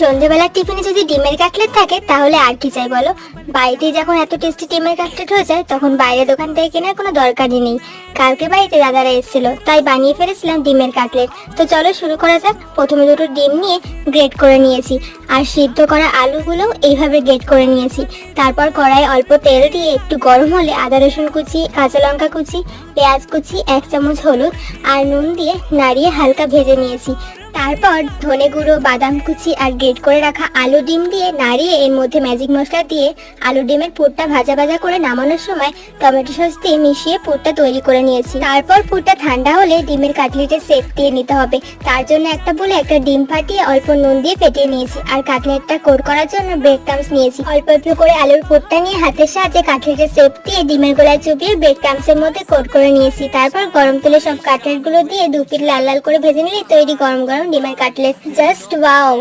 সন্ধ্যেবেলার টিফিনে যদি ডিমের কাটলেট থাকে তাহলে আর কি চাই বলো। বাড়িতে যখন এত টেস্টি ডিমের কাটলেট হয়ে যায় তখন বাইরে দোকান থেকে কেনার কোনো দরকারই নেই। কালকে বাড়িতে দাদারা এসেছিল তাই বানিয়ে ফেলেছিলাম ডিমের কাটলেট। তো চলো শুরু করা যাক। প্রথমে দুটো ডিম নিয়ে গ্রেট করে নিয়েছি, আর সিদ্ধ করা আলুগুলোও এইভাবে গ্রেট করে নিয়েছি। তারপর কড়াইয়ে অল্প তেল দিয়ে একটু গরম হলে আদা রসুন কুচি, কাঁচা লঙ্কা কুচি, পেঁয়াজ কুচি, 1 চামচ হলুদ আর নুন দিয়ে নাড়িয়ে হালকা ভেজে নিয়েছি। তারপর ধনে গুঁড়ো, বাদাম কুচি আর গ্রেট করে রাখা আলু ডিম দিয়ে নাড়িয়ে এর মধ্যে ম্যাজিক মশলা দিয়ে আলু ডিমের পুরটা ভাজা ভাজা করে নামানোর সময় টমেটো সস দিয়ে মিশিয়ে পুরটা তৈরি করে নিয়েছি। তারপর পুরটা ঠান্ডা হলে ডিমের কাটলেটের শেপ দিয়ে নিতে হবে। তার জন্য একটা বলে একটা ডিম ফাটিয়ে অল্প নুন দিয়ে ফেটিয়ে নিয়েছি। আর কাটলেটটা কোট করার জন্য ব্রেড ক্রাম্বস নিয়েছি। অল্প অল্প করে আলুর পুরটা নিয়ে হাতের সাহায্যে কাটলেটের শেপ দিয়ে ডিমের গোলায় চুবিয়ে ব্রেড ক্রাম্বসের মধ্যে কোট করে নিয়েছি। তারপর গরম তেলে সব কাটলেটগুলো দিয়ে 2 পিঠ লাল লাল করে ভেজে নিলে তৈরি গরম গরম ডিমের কাটলেট। Just wow.